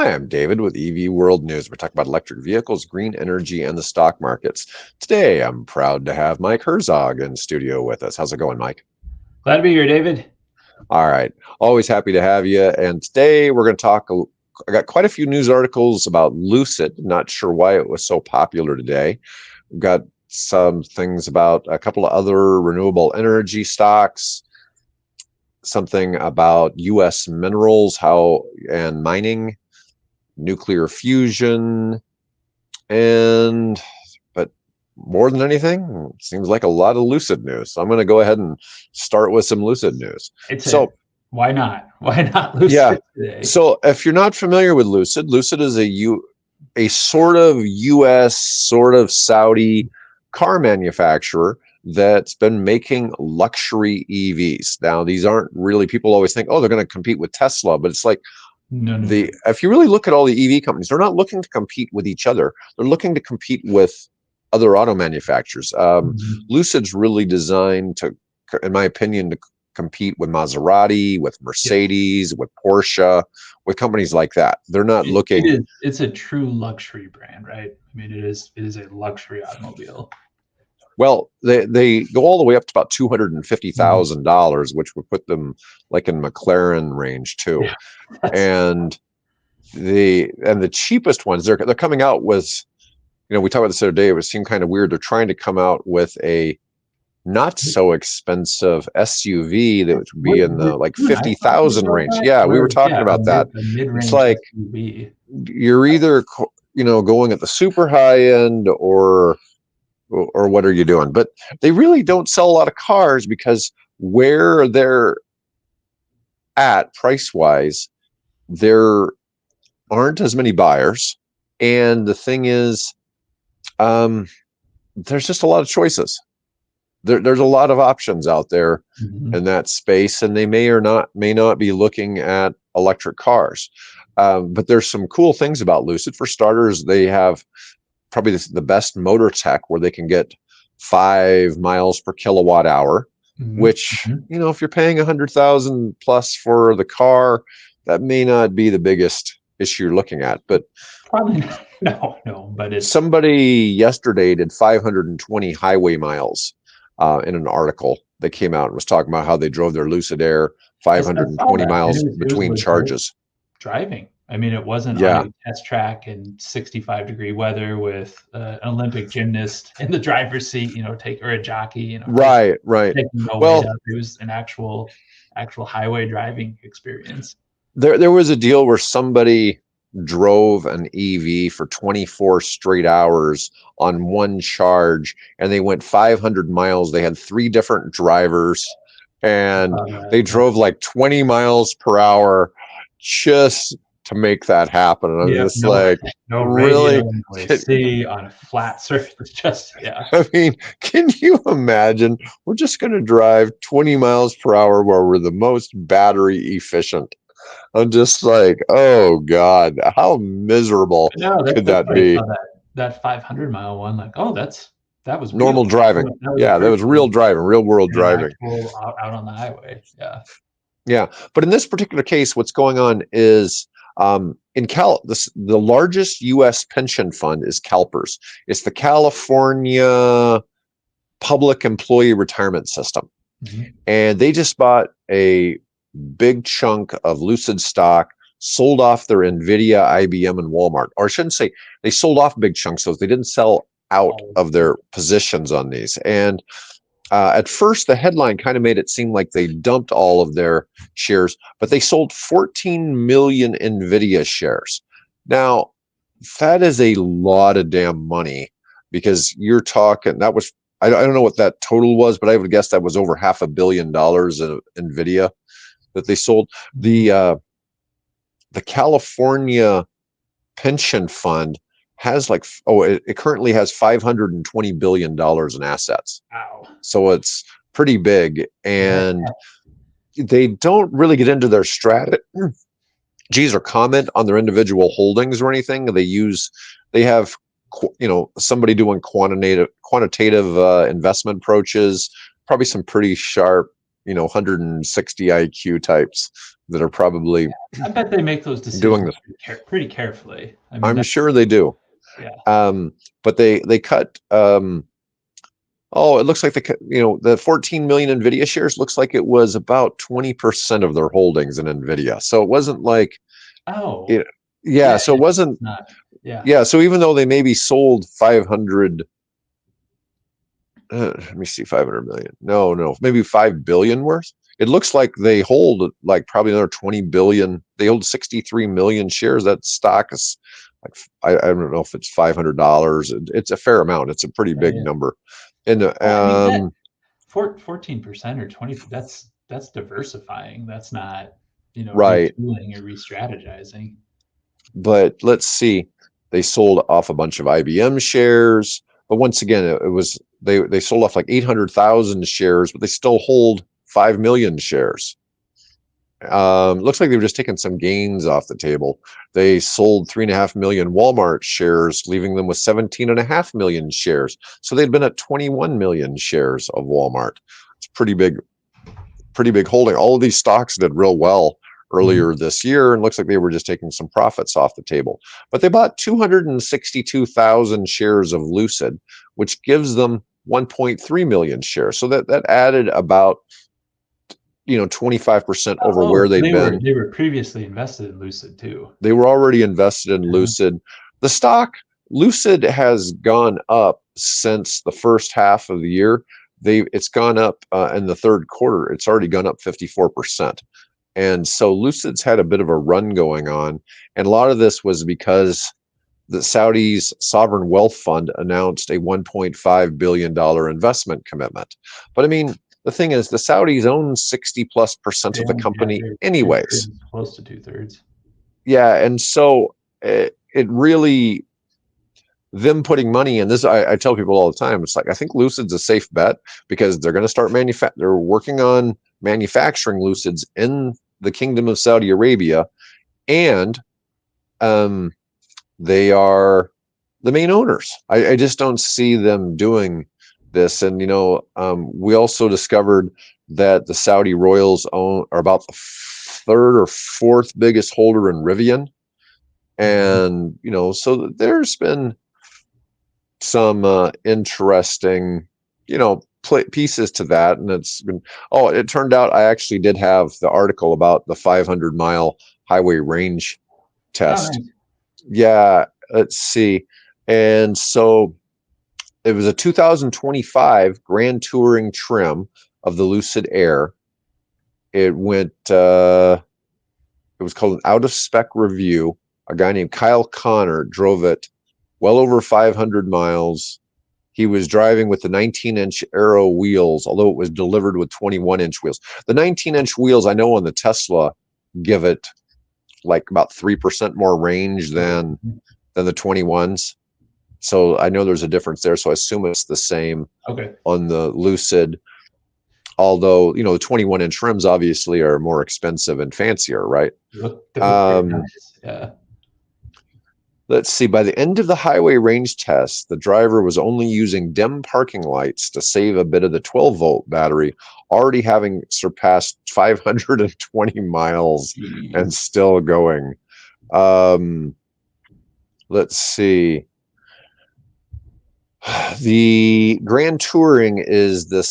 Hi, I'm David with EV World News. We're talking about electric vehicles, green energy, and the stock markets. Today, I'm proud to have Mike Herzog in studio with us. How's it going, Mike? Glad to be here, David. All right. Always happy to have you. And today, we're going to talk. I got quite a few news articles about Lucid. Not sure why it was so popular today. We've got some things about a couple of other renewable energy stocks, something about U.S. minerals, and mining, nuclear fusion, but more than anything, it seems like a lot of Lucid news. So I'm going to go ahead and start with some Lucid news. Why not? Why not Lucid today? So if you're not familiar with Lucid, Lucid is a sort of U.S., sort of Saudi car manufacturer that's been making luxury EVs. Now, these aren't really, people always think, oh, they're going to compete with Tesla, but it's like, No. If you really look at all the EV companies, they're not looking to compete with each other. They're looking to compete with other auto manufacturers. Lucid's really designed to, in my opinion, to compete with Maserati, with Mercedes, with Porsche, with companies like that. They're not looking. It's a true luxury brand, right? I mean, it is a luxury automobile. Well, they go all the way up to about $250,000, which would put them like in McLaren range too. Yeah, and the cheapest ones, they're coming out with, we talked about this the other day, it seemed kind of weird. They're trying to come out with a not so expensive SUV that would be in the like 50,000 range. Yeah, we were talking about that. It's like SUV. You're either going at the super high end or what are you doing? But they really don't sell a lot of cars because where they're at price wise, there aren't as many buyers. And the thing is, there's just a lot of choices. There's a lot of options out there in that space, and they may not be looking at electric cars. But there's some cool things about Lucid. For starters, they have probably the best motor tech where they can get 5 miles per kilowatt hour, which, if you're paying 100,000 plus for the car, that may not be the biggest issue you're looking at. But probably not. No, but somebody yesterday did 520 highway miles in an article that came out and was talking about how they drove their Lucid Air 520 miles between charges. Driving. I mean, it wasn't on a test track in 65-degree weather with an Olympic gymnast in the driver's seat, or a jockey, Right. Taking no weight up. It was an actual highway driving experience. There was a deal where somebody drove an EV for 24 straight hours on one charge, and they went 500 miles. They had 3 different drivers, and they drove like 20 miles per hour just to make that happen. And I'm just really see on a flat surface. I mean, can you imagine? We're just going to drive 20 miles per hour where we're the most battery efficient. I'm just like, oh God, how miserable could that be? That 500-mile one, that was normal driving. That was real driving, real world driving. Out on the highway. Yeah. But in this particular case, what's going on is the largest U.S. pension fund is CalPERS. It's the California Public Employee Retirement System. And they just bought a big chunk of Lucid stock, sold off their NVIDIA, IBM, and Walmart. Or I shouldn't say they sold off big chunks of those. They didn't sell out of their positions on these. And at first, the headline kind of made it seem like they dumped all of their shares, but they sold 14 million NVIDIA shares. Now, that is a lot of damn money, because you're talking, that was, I don't know what that total was, but I would guess that was over $500 million of NVIDIA that they sold. The California pension fund has it currently has $520 billion in assets. Wow. So it's pretty big, and they don't really get into their strategies or comment on their individual holdings or anything. They have somebody doing quantitative investment approaches, probably some pretty sharp 160 IQ types that are probably I bet they make those doing decisions this. pretty carefully. I mean, I'm sure they do. Yeah. But they cut. It looks like the 14 million Nvidia shares looks like it was about 20% of their holdings in Nvidia. So it wasn't like Oh, yeah. So it wasn't. It's not. Yeah. Yeah. So even though they maybe sold 500. Let me see, 500 million. No, maybe 5 billion worth. It looks like they hold like probably another 20 billion. They hold 63 million shares. That stock is like, I don't know if it's $500. It's a fair amount. It's a pretty big number. And well, I mean, 14% or 20, that's diversifying. That's not, right. retooling or re-strategizing. But let's see. They sold off a bunch of IBM shares, but once again, it was they sold off like 800,000 shares, but they still hold 5 million shares. Looks like they were just taking some gains off the table. They sold 3.5 million Walmart shares, leaving them with 17.5 million shares. So they'd been at 21 million shares of Walmart. It's pretty big holding. All of these stocks did real well earlier this year, and looks like they were just taking some profits off the table. But they bought 262,000 shares of Lucid, which gives them 1.3 million shares. So that added about 25% over where they'd been. They were previously invested in Lucid too. They were already invested in Lucid. The stock Lucid has gone up since the first half of the year. It's gone up in the third quarter. It's already gone up 54%. And so Lucid's had a bit of a run going on. And a lot of this was because the Saudi's sovereign wealth fund announced a $1.5 billion investment commitment. But I mean, the thing is, the Saudis own 60+% of the company anyways. Close to 2/3. Yeah. And so it really, them putting money in this, I tell people all the time, it's like, I think Lucid's a safe bet because they're going to start they're working on manufacturing Lucids in the Kingdom of Saudi Arabia, and they are the main owners. I just don't see them doing this. And we also discovered that the Saudi royals are about the third or fourth biggest holder in Rivian, and so there's been some interesting pieces to that. And it's been it turned out I actually did have the article about the 500-mile highway range test. Nice. Yeah, let's see. And so it was a 2025 Grand Touring trim of the Lucid Air. It went it was called an out of spec review. A guy named Kyle Connor drove it well over 500 miles. He was driving with the 19-inch Aero wheels, although it was delivered with 21-inch wheels. The 19-inch wheels, I know on the Tesla, give it like about 3% more range than the 21s. So I know there's a difference there. So I assume it's the same on the Lucid. Although, the 21-inch rims obviously are more expensive and fancier, right? Nice. Yeah. Let's see, by the end of the highway range test, the driver was only using dim parking lights to save a bit of the 12-volt battery, already having surpassed 520 miles and still going. Let's see. The Grand Touring is the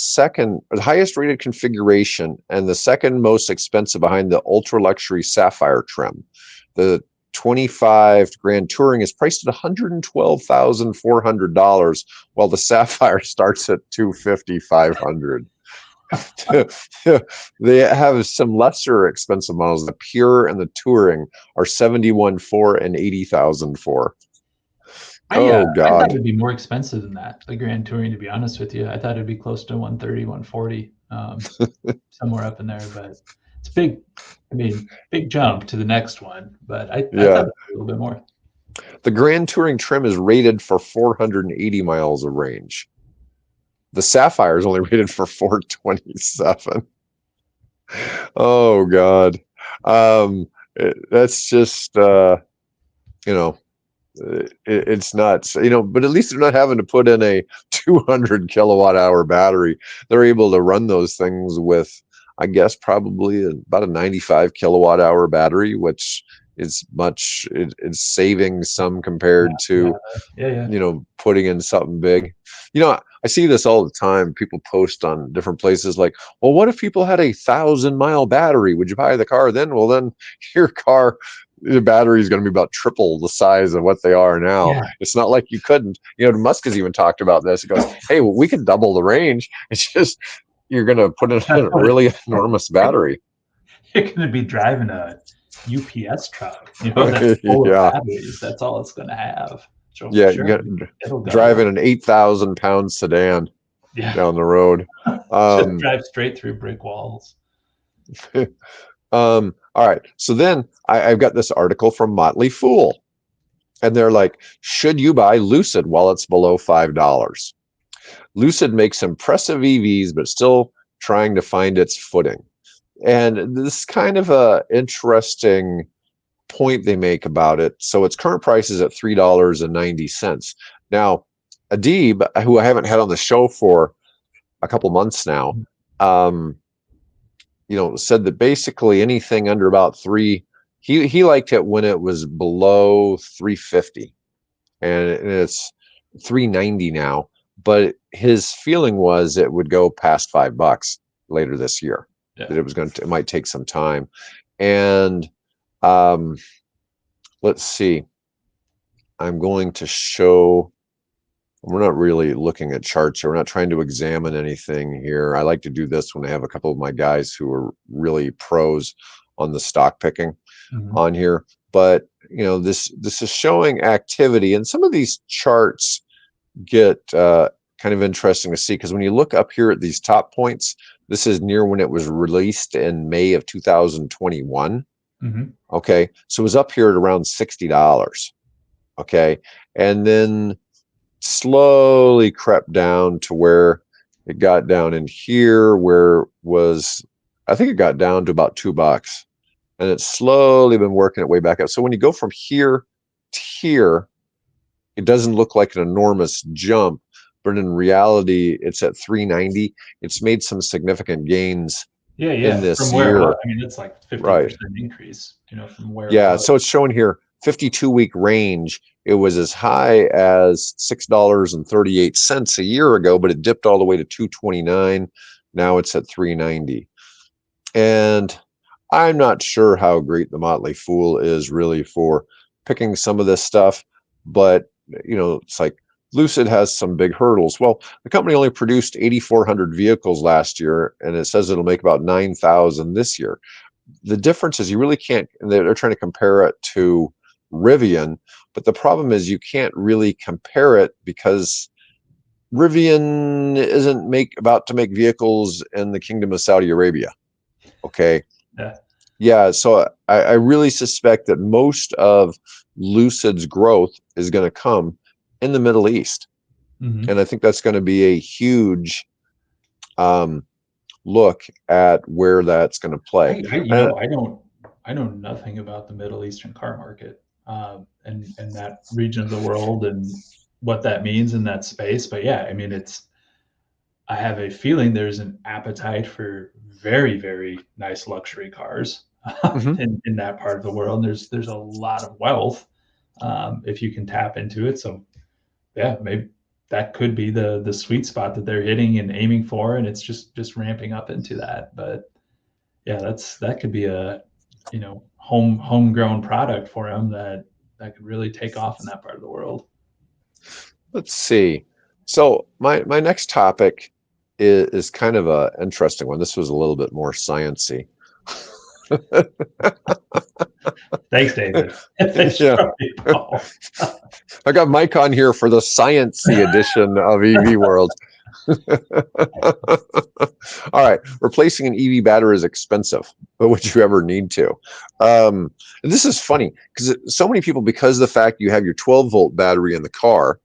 highest rated configuration and the second most expensive behind the ultra luxury Sapphire trim. The 25 Grand Touring is priced at $112,400, while the Sapphire starts at $250,500. They have some lesser expensive models. The Pure and the Touring are $71,400 and $80,000. God! I thought it'd be more expensive than that. The Grand Touring, to be honest with you, I thought it'd be close to 130, 140, somewhere up in there. But it's big. I mean, big jump to the next one. But I thought it'd be a little bit more. The Grand Touring trim is rated for 480 miles of range. The Sapphire is only rated for 427. Oh God! That's just it's nuts, but at least they're not having to put in a 200 kilowatt hour battery. They're able to run those things with I guess probably about a 95 kilowatt hour battery, which is much. It's saving some compared to Yeah. putting in something big. I see this all the time. People post on different places like, well, what if people had a 1,000-mile battery? Would you buy the car then? Well, then your car, the battery is going to be about triple the size of what they are now. Yeah. It's not like you couldn't. Musk has even talked about this. It goes, hey, well, we could double the range. It's just you're going to put in a really enormous battery. You're going to be driving a UPS truck, that's full of Yeah. batteries. That's all it's going to have. So Yeah, sure, it'll go. driving an 8,000-pound sedan down the road. Just drive straight through brick walls. All right. So then I've got this article from Motley Fool, and they're like, should you buy Lucid while it's below $5? Lucid makes impressive EVs, but still trying to find its footing. And this is kind of a interesting point they make about it. So its current price is at $3.90. Now, Adib, who I haven't had on the show for a couple months now, said that basically anything under about he liked it when it was below 350, and it's 390 now. But his feeling was it would go past $5 later this year. Yeah. That it might take some time, and let's see. I'm going to show. We're not really looking at charts here. We're not trying to examine anything here. I like to do this when I have a couple of my guys who are really pros on the stock picking on here. But this is showing activity, and some of these charts get kind of interesting to see, because when you look up here at these top points, this is near when it was released in May of 2021. Okay, so it was up here at around $60. Okay, and then slowly crept down to where it got down in here, where I think it got down to about $2, and it's slowly been working its way back up. So when you go from here to here, it doesn't look like an enormous jump, but in reality, it's at 390. It's made some significant gains in this from where year. it was. I mean, it's like 50% increase, from where it was. So it's showing here 52-week range. It was as high as $6.38 a year ago, but it dipped all the way to $2.29. Now it's at $3.90. And I'm not sure how great the Motley Fool is really for picking some of this stuff, but it's like Lucid has some big hurdles. Well, the company only produced 8,400 vehicles last year, and it says it'll make about 9,000 this year. The difference is you really can't. They're trying to compare it to Rivian, but the problem is you can't really compare it because Rivian isn't about to make vehicles in the Kingdom of Saudi Arabia. Okay. Yeah. So I really suspect that most of Lucid's growth is going to come in the Middle East, and I think that's going to be a huge look at where that's going to play. I know nothing about the Middle Eastern car market and that region of the world and what that means in that space. But yeah, I mean, I have a feeling there's an appetite for very, very nice luxury cars in that part of the world. There's a lot of wealth if you can tap into it. So yeah, maybe that could be the sweet spot that they're hitting and aiming for, and it's just ramping up into that. But yeah, that could be a homegrown product for them that could really take off in that part of the world. Let's see. So my next topic is kind of a interesting one. This was a little bit more sciencey. Thanks, David. I got Mike on here for the sciencey edition of EV World. All right, replacing an EV battery is expensive, but would you ever need to? And this is funny because so many people, because of the fact you have your 12-volt battery in the car,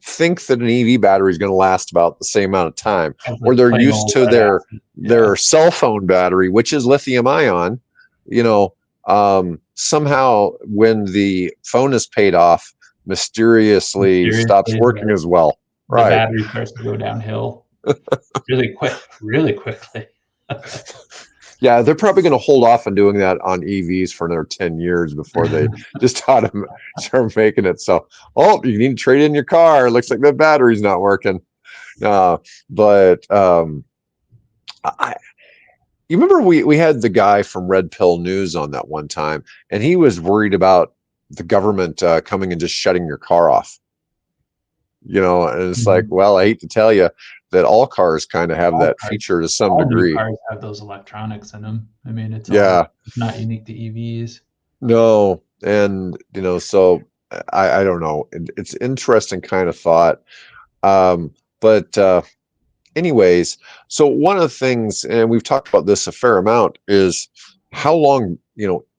think that an EV battery is going to last about the same amount of time, or they're used to their cell phone battery, which is lithium ion. Somehow when the phone is paid off, mysteriously stops working as well. The battery starts to go downhill really quickly. Yeah, they're probably going to hold off on doing that on EVs for another 10 years before they just start making it. So, you need to trade in your car. It looks like the battery's not working. But you remember we had the guy from Red Pill News on that one time, and he was worried about the government coming and just shutting your car off. And it's like, well, I hate to tell you that all cars kind of have that feature to some degree. All new cars have those electronics in them. I mean, it's not unique to EVs. No, and so I don't know. It's interesting kind of thought. But anyways, so one of the things, and we've talked about this a fair amount, is how long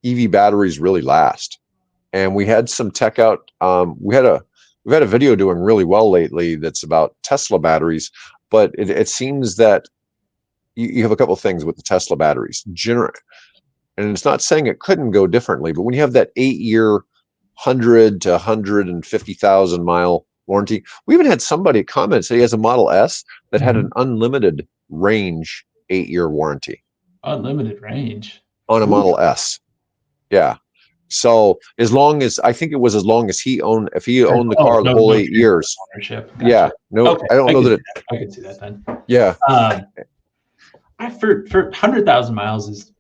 EV batteries really last. And we had some tech out. We've had a video doing really well lately that's about Tesla batteries, but it seems that you have a couple of things with the Tesla batteries. And it's not saying it couldn't go differently, but when you have that 8-year, 100 to 150,000 mile warranty, we even had somebody comment say he has a Model S that had an unlimited range 8-year warranty. Unlimited range on a Model S. Yeah. So as long as as long as he owned, if he owned the car the whole 8 years. Ownership. Gotcha. Yeah. No, okay. I don't know that I could see that then. Yeah. For 100,000 miles is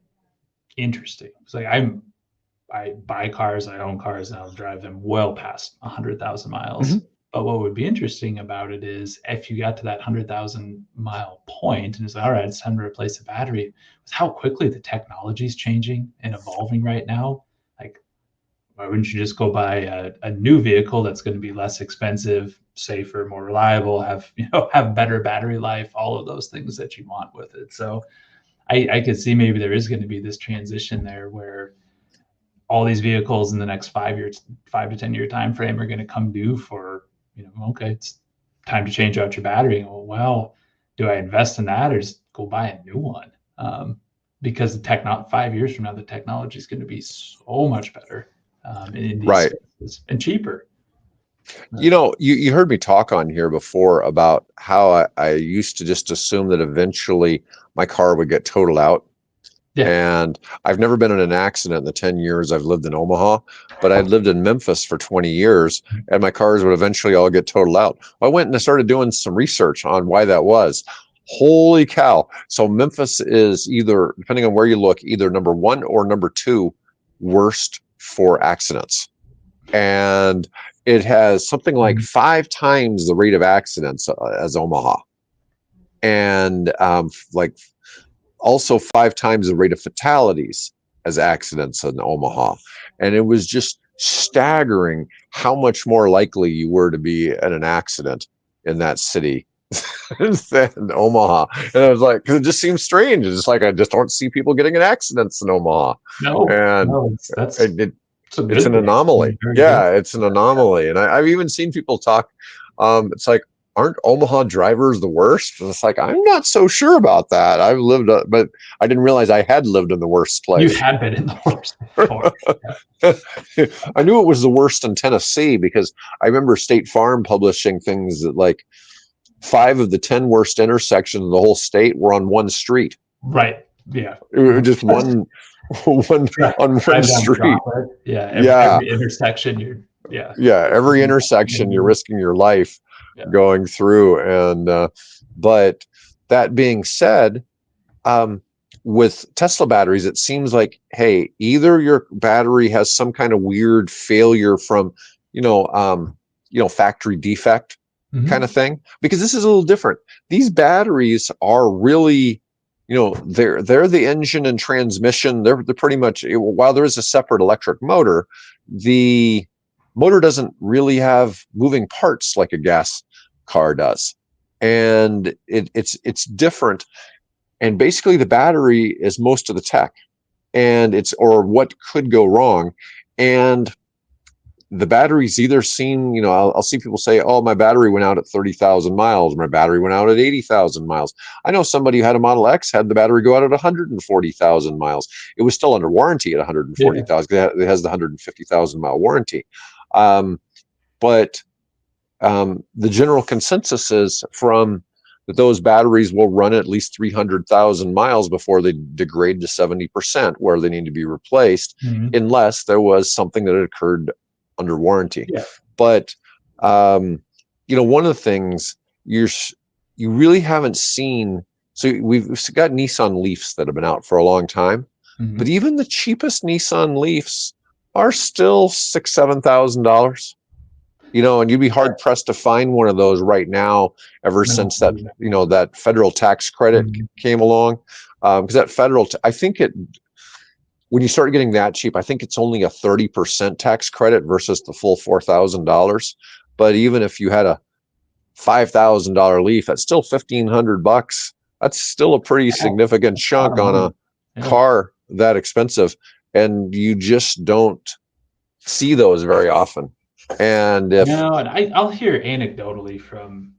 interesting. It's like I buy cars, I own cars, and I'll drive them well past 100,000 miles. Mm-hmm. But what would be interesting about it is if you got to that 100,000 mile point and it's like, all right, it's time to replace the battery, with how quickly the technology is changing and evolving right now. Like, why wouldn't you just go buy a new vehicle that's going to be less expensive, safer, more reliable, have better battery life, all of those things that you want with it. So I could see maybe there is going to be this transition there where all these vehicles in the next 5 to 10 year time frame are going to come due for, okay, it's time to change out your battery. Well, do I invest in that or just go buy a new one? Because 5 years from now, the technology is going to be so much better in these spaces and cheaper. You heard me talk on here before about how I used to just assume that eventually my car would get totaled out. Yeah. And I've never been in an accident in the 10 years I've lived in Omaha, but I've lived in Memphis for 20 years and my cars would eventually all get totaled out. I went and I started doing some research on why that was. Holy cow. So Memphis is either, depending on where you look, either number 1 or number 2 worst for accidents. And it has something like 5 times the rate of accidents as Omaha. And also 5 times the rate of fatalities as accidents in Omaha. And it was just staggering how much more likely you were to be in an accident in that city than Omaha. And I was like, it just seems strange. It's like, I just don't see people getting in accidents in Omaha. It's an anomaly. Yeah, it's an anomaly. And I've even seen people talk, it's like, aren't Omaha drivers the worst? And it's like, I'm not so sure about that. I've lived, but I didn't realize I had lived in the worst place. You had been in the worst before. I knew it was the worst in Tennessee because I remember State Farm publishing things that like 5 of the 10 worst intersections in the whole state were on one street. Right. Yeah. Just one on one street. Yeah. Every intersection, every intersection you're risking your life going through. And but that being said, with Tesla batteries, it seems like, hey, either your battery has some kind of weird failure from factory defect kind of thing, because this is a little different. These batteries are really, they're the engine and transmission. They're pretty much, while there is a separate electric motor, the motor doesn't really have moving parts like a gas car does. And it's different. And basically the battery is most of the tech, and or what could go wrong. And the batteries either seem, I'll see people say, oh, my battery went out at 30,000 miles. My battery went out at 80,000 miles. I know somebody who had a Model X had the battery go out at 140,000 miles. It was still under warranty at 140,000. It has the 150,000 mile warranty. But the general consensus is from that those batteries will run at least 300,000 miles before they degrade to 70%, where they need to be replaced, unless there was something that had occurred under warranty. Yeah. But one of the things you really haven't seen. So we've got Nissan Leafs that have been out for a long time, but even the cheapest Nissan Leafs are still $6,000-7,000. And you'd be hard pressed to find one of those right now, ever since that that federal tax credit came along. Because that federal, I think when you start getting that cheap, I think it's only a 30% tax credit versus the full $4,000. But even if you had a $5,000 Leaf, that's still $1,500. That's still a pretty significant chunk on a car that expensive, and you just don't see those very often. And if and I'll hear anecdotally from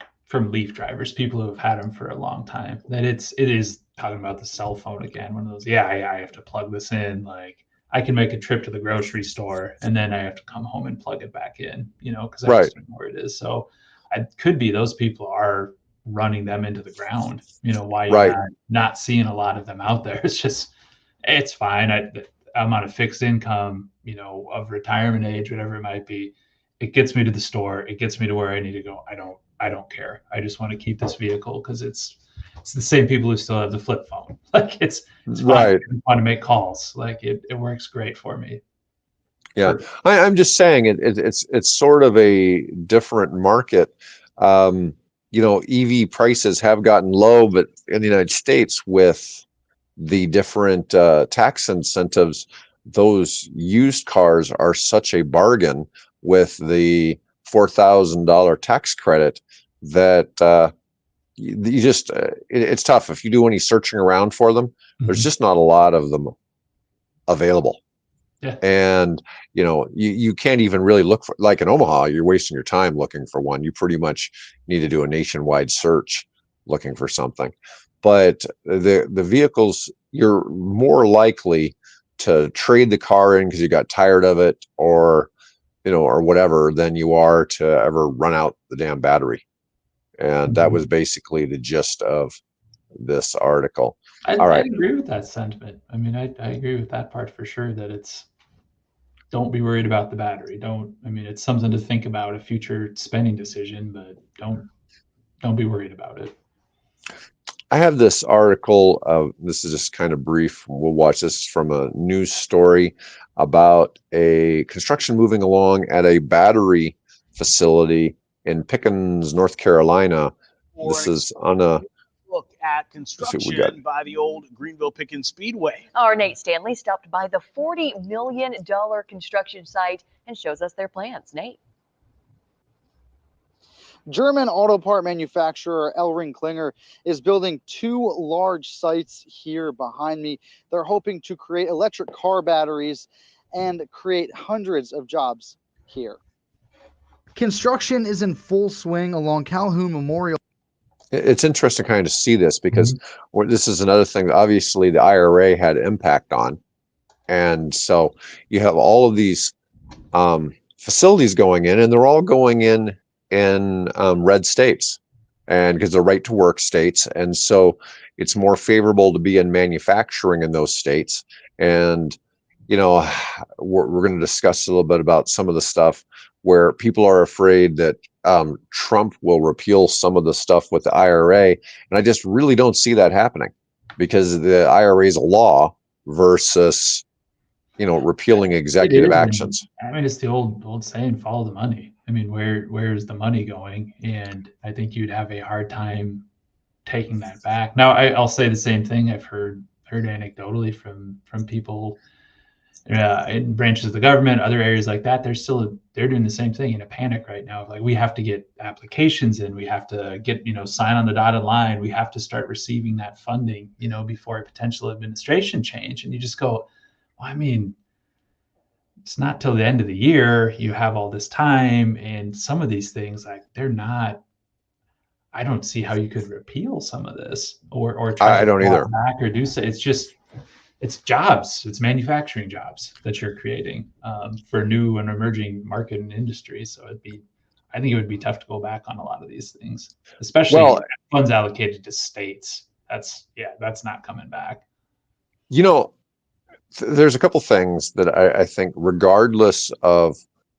Leaf drivers, people who have had them for a long time, that it is talking about the cell phone again. One of those, I have to plug this in. Like, I can make a trip to the grocery store and then I have to come home and plug it back in, because I just don't know where it is. So it could be those people are running them into the ground. Why you're not seeing a lot of them out there. It's just, it's fine. I'm on a fixed income, of retirement age, whatever it might be. It gets me to the store. It gets me to where I need to go. I don't care. I just want to keep this vehicle because it's the same people who still have the flip phone. Like, it's fine. I want to make calls. Like, it works great for me. Yeah, I'm just saying it's sort of a different market. EV prices have gotten low, but in the United States, with the different tax incentives, those used cars are such a bargain with the $4,000 tax credit that you just it's tough. If you do any searching around for them, there's just not a lot of them available. Yeah. And you can't even really look for, like in Omaha, you're wasting your time looking for one. You pretty much need to do a nationwide search looking for something. But the vehicles, you're more likely to trade the car in because you got tired of it, or whatever, than you are to ever run out the damn battery. And that was basically the gist of this article. All right. I agree with that sentiment. I mean, I agree with that part for sure, that don't be worried about the battery. It's something to think about, a future spending decision, but don't be worried about it. I have this article. This is just kind of brief. We'll watch this from a news story about a construction moving along at a battery facility in Pickens, North Carolina. This is on a look at construction by the old Greenville Pickens Speedway. Our Nate Stanley stopped by the $40 million construction site and shows us their plans. Nate. German auto part manufacturer Elring Klinger is building 2 large sites here behind me. They're hoping to create electric car batteries and create hundreds of jobs here. Construction is in full swing along Calhoun Memorial. It's interesting kind of see this, because this is another thing that obviously the IRA had impact on. And so you have all of these facilities going in, and they're all going in red states, and because they're right to work states. And so it's more favorable to be in manufacturing in those states. And, we're going to discuss a little bit about some of the stuff where people are afraid that Trump will repeal some of the stuff with the IRA. And I just really don't see that happening, because the IRA is a law versus, repealing executive actions. It's the old saying, follow the money. Where is the money going? And I think you'd have a hard time taking that back. Now, I'll say the same thing. I've heard anecdotally from people in branches of the government, other areas like that. They're doing the same thing, in a panic right now. Like, we have to get applications in, we have to get, sign on the dotted line, we have to start receiving that funding, before a potential administration change. And you just go, well, it's not till the end of the year. You have all this time, and some of these things, like, they're not. I don't see how you could repeal some of this or try to walk back or do so. It's jobs. It's manufacturing jobs that you're creating for new and emerging market and industry. So I think it would be tough to go back on a lot of these things, especially funds allocated to states. That's not coming back. You know, there's a couple things that I think, regardless of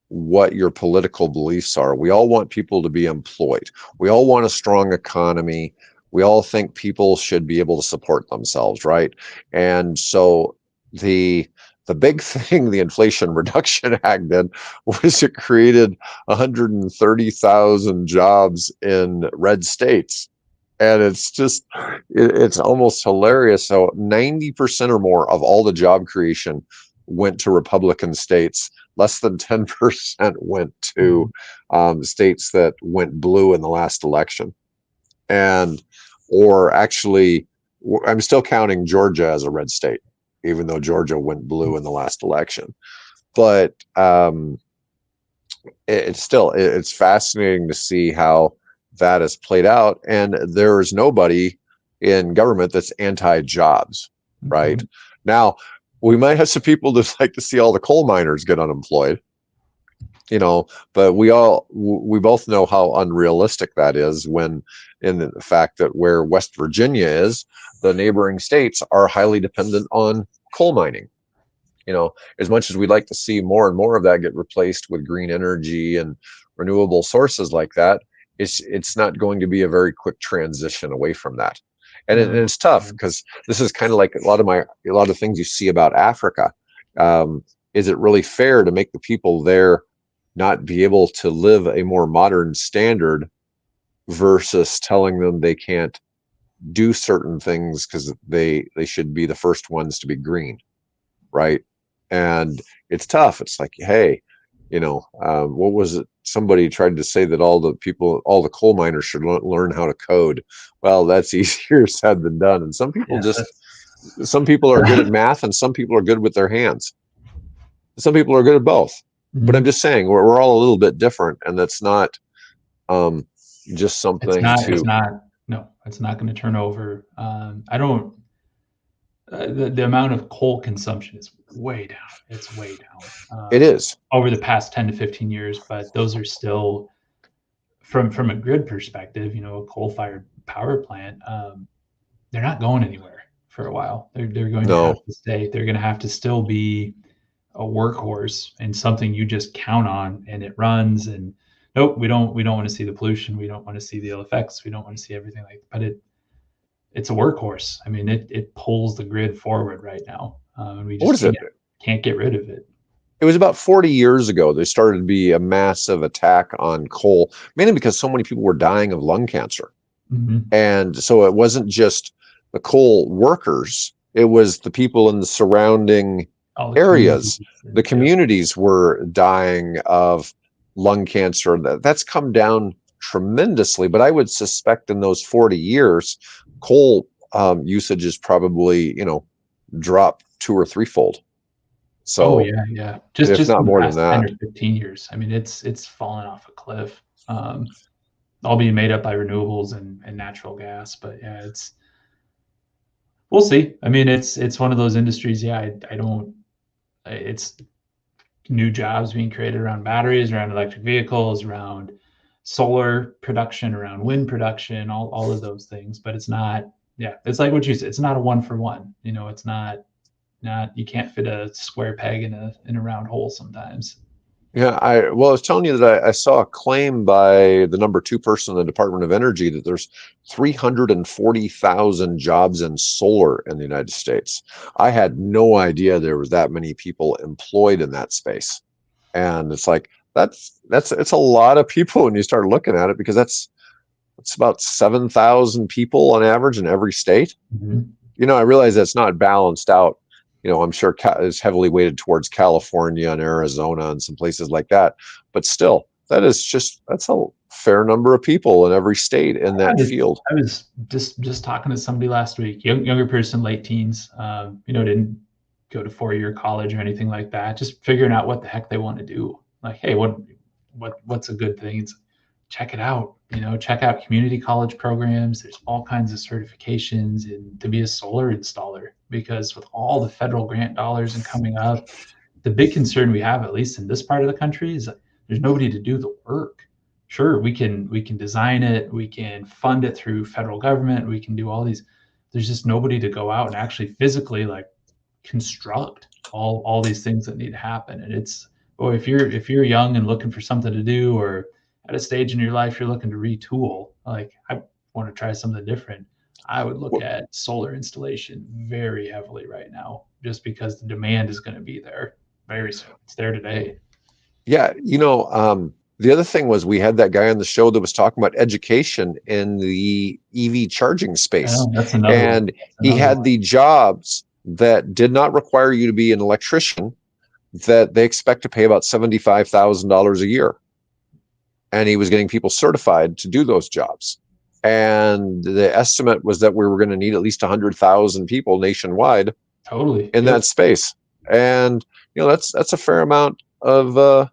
what your political beliefs are, we all want people to be employed. We all want a strong economy. We all think people should be able to support themselves, right? And so the big thing the Inflation Reduction Act did was it created 130,000 jobs in red states. And it's just, it's almost hilarious. So 90% or more of all the job creation went to Republican states. Less than 10% went to states that went blue in the last election. Or actually, I'm still counting Georgia as a red state, even though Georgia went blue in the last election. But it's fascinating to see how that has played out, and there's nobody in government that's anti-jobs, right? Now, we might have some people that like to see all the coal miners get unemployed, but we both know how unrealistic that is, when in the fact that where West Virginia is, the neighboring states are highly dependent on coal mining. As much as we'd like to see more and more of that get replaced with green energy and renewable sources like that, it's not going to be a very quick transition away from that. And it's tough, because this is kind of like a lot of things you see about Africa. Is it really fair to make the people there not be able to live a more modern standard versus telling them they can't do certain things because they should be the first ones to be green, right? And it's tough. It's like, hey, what was it? Somebody tried to say that all the coal miners should learn how to code. Well, that's easier said than done. And some people some people are good at math, and some people are good with their hands. Some people are good at both. But I'm just saying, we're all a little bit different, and that's not just something it's not going to turn over. The amount of coal consumption is way down. It's way down. It is over the past 10 to 15 years, but those are still, from a grid perspective, a coal-fired power plant, they're not going anywhere for a while. They're going to have to stay. They're going to have to still be a workhorse and something you just count on, and it runs. And nope, we don't want to see the pollution. We don't want to see the ill effects. We don't want to see everything but it's a workhorse. I mean, it pulls the grid forward right now. And we just can't get rid of it. It was about 40 years ago there started to be a massive attack on coal, mainly because so many people were dying of lung cancer. And so it wasn't just the coal workers, it was the people in the surrounding areas. The communities were dying of lung cancer. That's come down tremendously, but I would suspect in those 40 years, coal usage is probably, dropped 2 or 3-fold. So just not more than that. 10 or 15 years. I mean, it's fallen off a cliff. All being made up by renewables and natural gas, but we'll see. I mean, it's one of those industries. It's new jobs being created around batteries, around electric vehicles, around solar production, around wind production, all of those things. But it's not. It's like what you said. It's not a 1-for-1. It's not. You can't fit a square peg in a round hole sometimes. I was telling you that I saw a claim by the number 2 person in the Department of Energy that there's 340,000 jobs in solar in the United States. I had no idea there was that many people employed in that space. And it's like, it's a lot of people when you start looking at it, because it's about 7,000 people on average in every state. I realize that's not balanced out. I'm sure it's heavily weighted towards California and Arizona and some places like that. But still, that's a fair number of people in every state in that field. I was just talking to somebody last week, younger person, late teens, didn't go to 4-year college or anything like that, just figuring out what the heck they want to do. Like, hey, what's a good thing? It's, check it out. Check out community college programs. There's all kinds of certifications to be a solar installer, because with all the federal grant dollars and coming up, the big concern we have, at least in this part of the country, is that there's nobody to do the work. sure, we can design it, we can fund it through federal government, we can do all these. There's just nobody to go out and actually physically like construct all these things that need to happen. And it's, boy, if you're young and looking for something to do, or at a stage in your life you're looking to retool, like I want to try something different, I would look at solar installation very heavily right now, just because the demand is going to be there very soon. It's there today. Yeah, the other thing was we had that guy on the show that was talking about education in the EV charging space. That's another and he had the jobs that did not require you to be an electrician, that they expect to pay about $75,000 a year. And he was getting people certified to do those jobs. And the estimate was that we were going to need at least 100,000 people nationwide in that space. And, that's a fair amount of, of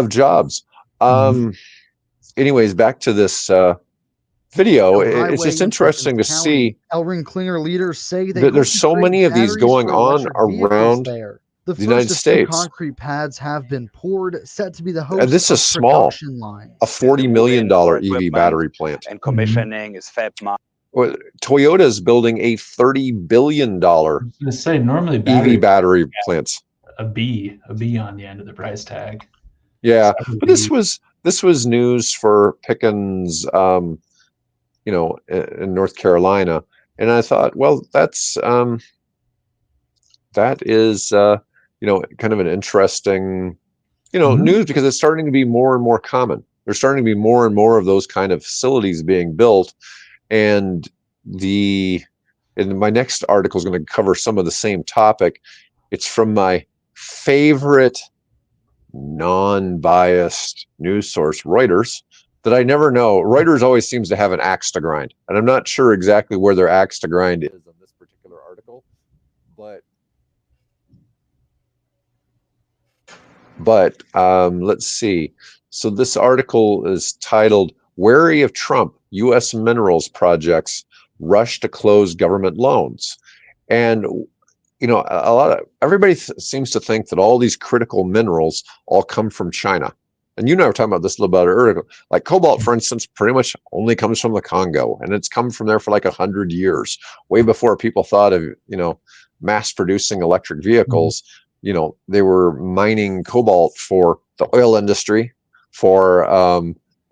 jobs. Anyways, back to this video. It's just interesting to see. L-Ring Klinger leaders say there's so many of these going on around the United States. Concrete pads have been poured, set to be the host this is small. A $40 million EV battery plant. And commissioning is Feb. Toyota is building a $30 billion normally EV battery plants. A B on the end of the price tag. Yeah, but this was news for Pickens, in North Carolina, and I thought, well, that is kind of an interesting news, because it's starting to be more and more common. There's starting to be more and more of those kind of facilities being built, and in my next article is going to cover some of the same topic. It's from my favorite non-biased news source, Reuters, that I never know. Reuters always seems to have an axe to grind, and I'm not sure exactly where their axe to grind is on this particular article, but let's see. So this article is titled "Wary of Trump, U.S. Minerals Projects Rush to Close Government Loans." And everybody seems to think that all these critical minerals all come from China. And you and I were talking about this a little bit earlier. Like cobalt, for instance, pretty much only comes from the Congo, and it's come from there for like 100 years, way before people thought of, mass producing electric vehicles. They were mining cobalt for the oil industry, for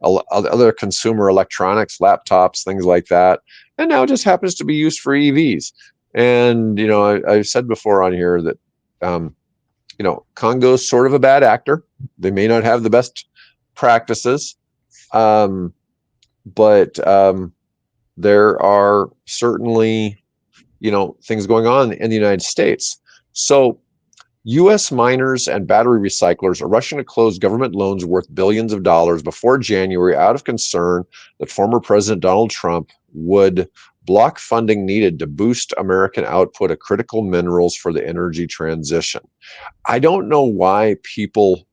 other consumer electronics, laptops, things like that. And now it just happens to be used for EVs. And, I've said before on here that, Congo's sort of a bad actor. They may not have the best practices, but there are certainly, things going on in the United States. So U.S. miners and battery recyclers are rushing to close government loans worth billions of dollars before January out of concern that former President Donald Trump would block funding needed to boost American output of critical minerals for the energy transition. I don't know why people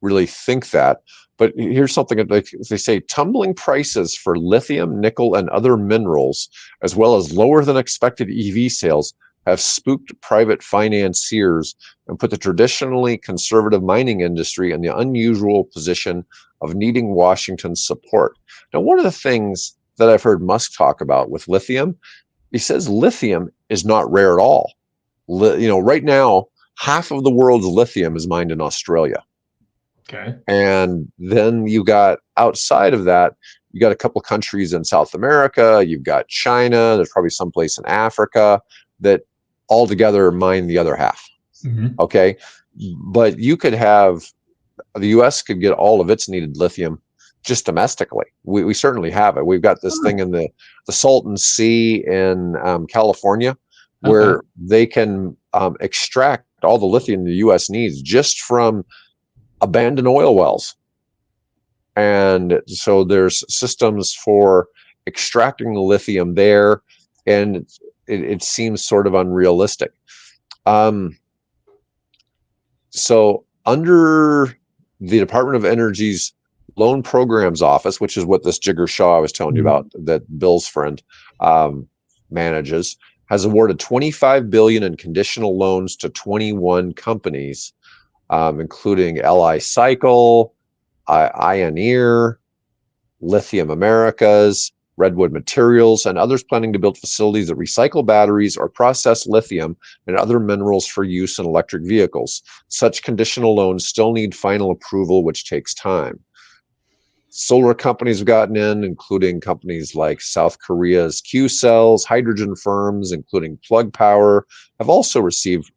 really think that, but here's something that they say: tumbling prices for lithium, nickel, and other minerals, as well as lower than expected EV sales, have spooked private financiers and put the traditionally conservative mining industry in the unusual position of needing Washington's support. Now, one of the things that I've heard Musk talk about with lithium, he says lithium is not rare at all. Right now, half of the world's lithium is mined in Australia. Okay. And then you got, outside of that, you got a couple countries in South America, you've got China, there's probably someplace in Africa that all together mine the other half. Okay. But you could have, the US could get all of its needed lithium just domestically. We certainly have it. We've got this thing in the Salton Sea in California, where they can extract all the lithium the US needs just from abandoned oil wells. And so there's systems for extracting the lithium there, and it seems sort of unrealistic. So under the Department of Energy's Loan Programs Office, which is what this Jigger Shaw I was telling you about, that Bill's friend manages, has awarded $25 billion in conditional loans to 21 companies, including LI Cycle, Ioneer, Lithium Americas, Redwood Materials, and others planning to build facilities that recycle batteries or process lithium and other minerals for use in electric vehicles. Such conditional loans still need final approval, which takes time. Solar companies have gotten in, including companies like South Korea's Q-Cells. Hydrogen firms, including Plug Power, have also received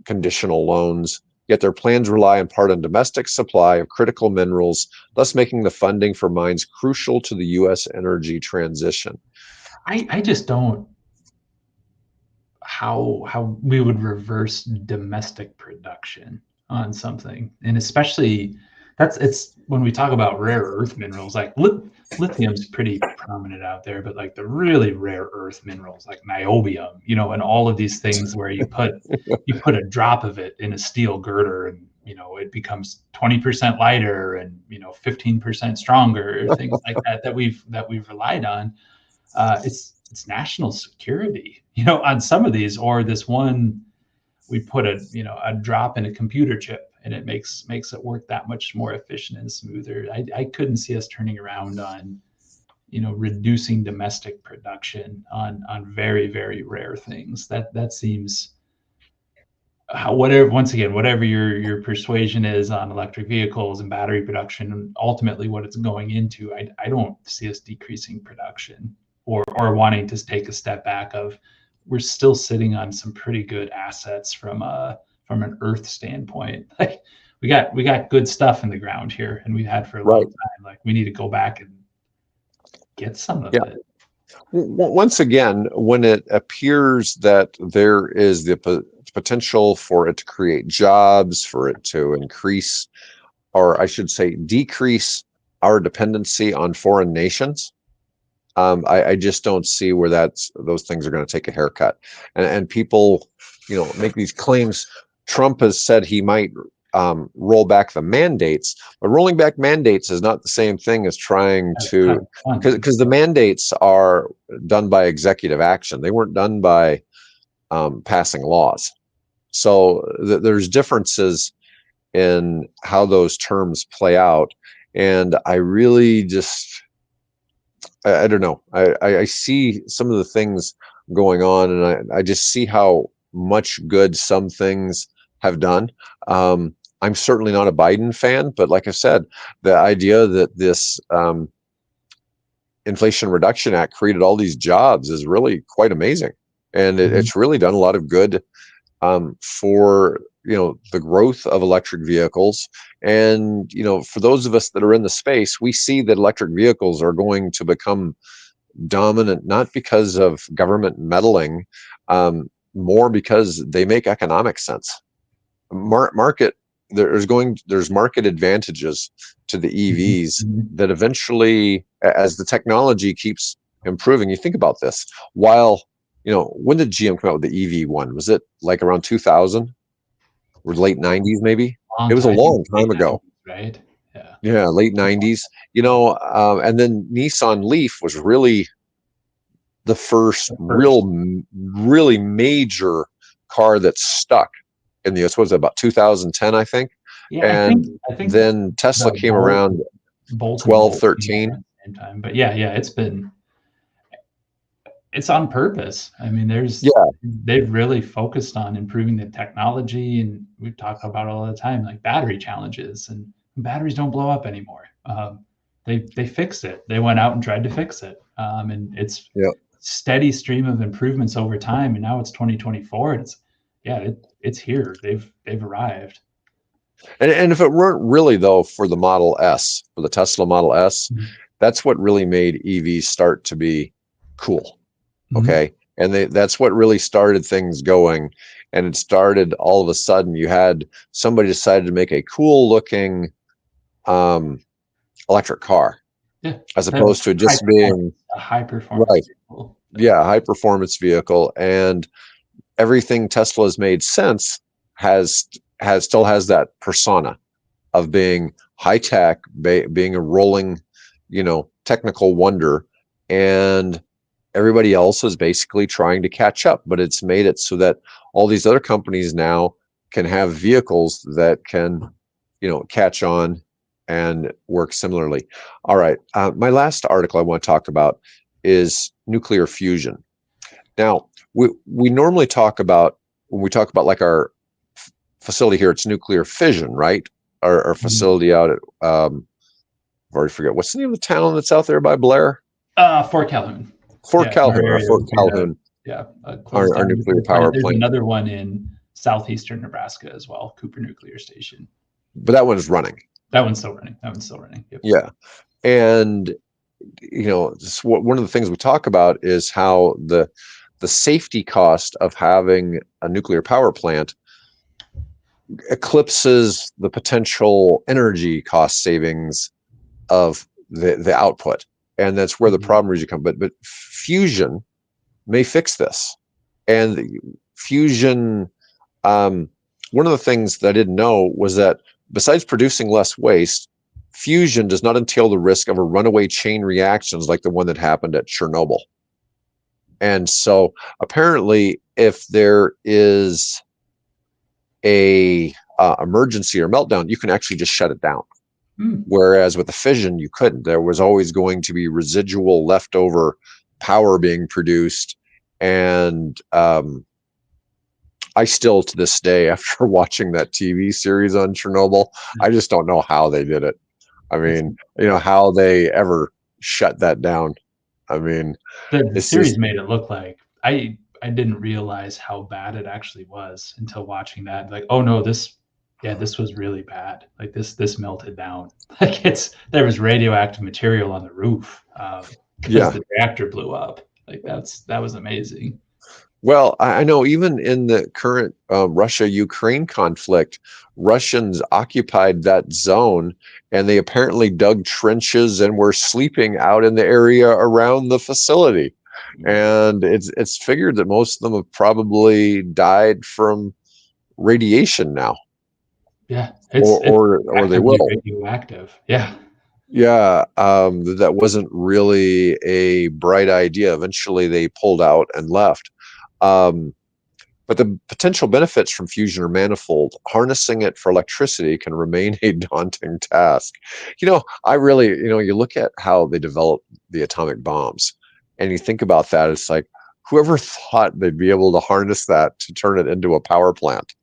conditional loans, yet their plans rely in part on domestic supply of critical minerals, thus making the funding for mines crucial to the U.S. energy transition. I just don't how we would reverse domestic production on something, and especially it's when we talk about rare earth minerals, like lithium's pretty prominent out there, but like the really rare earth minerals like niobium, and all of these things where you put a drop of it in a steel girder and it becomes 20% lighter and 15% stronger, or things like that we've relied on. It's national security, on some of these, or this one we put a drop in a computer chip and it makes it work that much more efficient and smoother. I couldn't see us turning around on reducing domestic production on very, very rare things. That seems, whatever your persuasion is on electric vehicles and battery production, and ultimately what it's going into, I don't see us decreasing production or wanting to take a step back. We're still sitting on some pretty good assets from an earth standpoint. Like we got good stuff in the ground here, and we've had for a long time. Like we need to go back and get some of it. Once again, when it appears that there is the potential for it to create jobs, for it to increase, or I should say decrease, our dependency on foreign nations, I just don't see where those things are going to take a haircut. And people, make these claims. Trump has said he might roll back the mandates, but rolling back mandates is not the same thing as trying to, because the mandates are done by executive action. They weren't done by passing laws. So there's differences in how those terms play out. And I really just, I don't know. I see some of the things going on, and I just see how much good some things have done. I'm certainly not a Biden fan, but like I said, the idea that this Inflation Reduction Act created all these jobs is really quite amazing. And it's really done a lot of good for the growth of electric vehicles. And for those of us that are in the space, we see that electric vehicles are going to become dominant, not because of government meddling, more because they make economic sense. There's market advantages to the EVs that eventually, as the technology keeps improving, you think about this. While when did GM come out with the EV one? Was it like around 2000 or late 90s maybe? It was a long time ago, right? Yeah, late 90s. And then Nissan Leaf was really the first really major car that stuck in the US. What was it, about 2010, I think? Yeah, and I think then Tesla came around 12, 13. Same time. But yeah, it's on purpose. I mean, they've really focused on improving the technology, and we've talked about it all the time, like battery challenges, and batteries don't blow up anymore. They fixed it. They went out and tried to fix it. And it's steady stream of improvements over time. And now it's 2024. And it's here. They've arrived. And if it weren't really, though, for the Model S, for the Tesla Model S, that's what really made EVs start to be cool. Okay. And that's what really started things going. And it started all of a sudden, you had somebody decided to make a cool looking electric car, as opposed to just being a high performance vehicle. Yeah, high performance vehicle. And everything Tesla has made since still has that persona of being high tech, being a rolling, technical wonder, and everybody else is basically trying to catch up. But it's made it so that all these other companies now can have vehicles that can, catch on and works similarly. All right, my last article I want to talk about is nuclear fusion. Now, we normally talk about, when we talk about like our facility here, it's nuclear fission, right? Our facility out at, I already forget, what's the name of the town that's out there by Blair? Fort Calhoun. Fort Calhoun, or Fort Calhoun. Our nuclear power There's plant. another one in southeastern Nebraska as well, Cooper Nuclear Station. But that one is running. That one's still running. Yep. Yeah. And, you know, one of the things we talk about is how the safety cost of having a nuclear power plant eclipses the potential energy cost savings of the output. And that's where the problem usually comes. But fusion may fix this. And fusion, one of the things that I didn't know was that besides producing less waste, fusion does not entail the risk of a runaway chain reactions like the one that happened at Chernobyl. And so apparently, if there is a emergency or meltdown, you can actually just shut it down. Whereas with the fission, you couldn't. There was always going to be residual leftover power being produced. And I still, to this day, after watching that TV series on Chernobyl, I just don't know how they did it. I mean, you know, how they ever shut that down. I mean, the series made it look like, I didn't realize how bad it actually was until watching that. Like, oh no, this was really bad. Like this melted down. Like there was radioactive material on the roof because the reactor blew up. Like that was amazing. Well, I know even in the current Russia-Ukraine conflict, Russians occupied that zone, and they apparently dug trenches and were sleeping out in the area around the facility. And it's figured that most of them have probably died from radiation now. Yeah, or they will. Radioactive. Yeah. Yeah, that wasn't really a bright idea. Eventually, they pulled out and left. But the potential benefits from fusion are manifold. Harnessing it for electricity can remain a daunting task. You know, you look at how they developed the atomic bombs, and you think about that, it's like, whoever thought they'd be able to harness that to turn it into a power plant?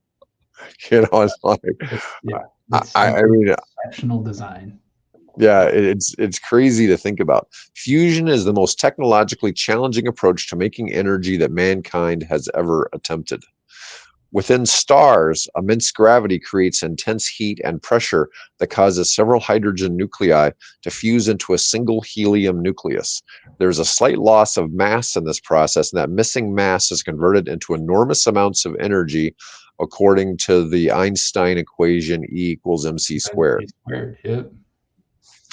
You know, it's like, I mean, exceptional design. Yeah, it's crazy to think about. Fusion is the most technologically challenging approach to making energy that mankind has ever attempted. Within stars, immense gravity creates intense heat and pressure that causes several hydrogen nuclei to fuse into a single helium nucleus. There's a slight loss of mass in this process, and that missing mass is converted into enormous amounts of energy according to the Einstein equation, E = mc squared. Yep.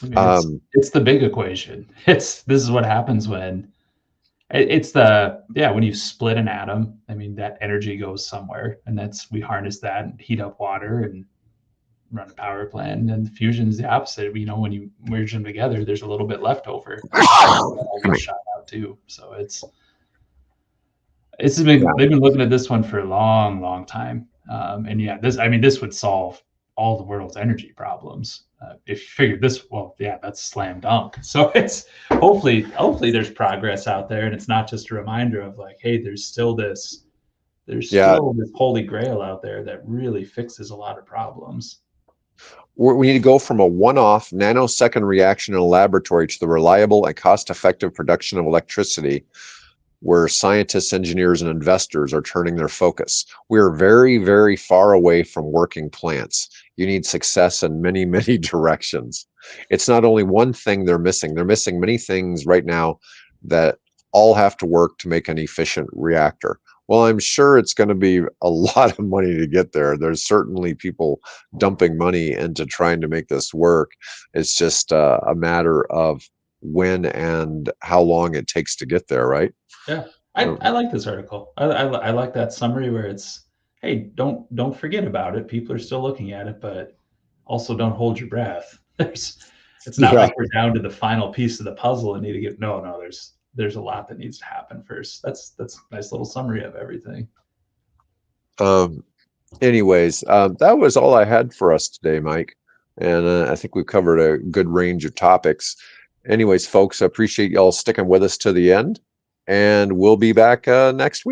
I mean, it's the big equation. This is what happens when when you split an atom. I mean, that energy goes somewhere, and we harness that and heat up water and run a power plant. And fusion is the opposite. You know, when you merge them together, there's a little bit left over. Shot out too. So they've been looking at this one for a long, long time. This would solve all the world's energy problems. If you figure this, that's slam dunk. So it's hopefully there's progress out there, and it's not just a reminder of like, hey, there's still this holy grail out there that really fixes a lot of problems. We need to go from a one-off nanosecond reaction in a laboratory to the reliable and cost-effective production of electricity, where scientists, engineers, and investors are turning their focus. We are very, very far away from working plants. You need success in many, many directions. It's not only one thing they're missing. They're missing many things right now that all have to work to make an efficient reactor. Well, I'm sure it's going to be a lot of money to get there. There's certainly people dumping money into trying to make this work. It's just a matter of when and how long it takes to get there, right? Yeah, I like this article. I like that summary where it's, hey, don't forget about it. People are still looking at it, but also don't hold your breath. It's not like we're down to the final piece of the puzzle and need to get there's a lot that needs to happen first. That's a nice little summary of everything. Anyways, that was all I had for us today, Mike. And I think we've covered a good range of topics. Anyways, folks, I appreciate y'all sticking with us to the end. And we'll be back next week.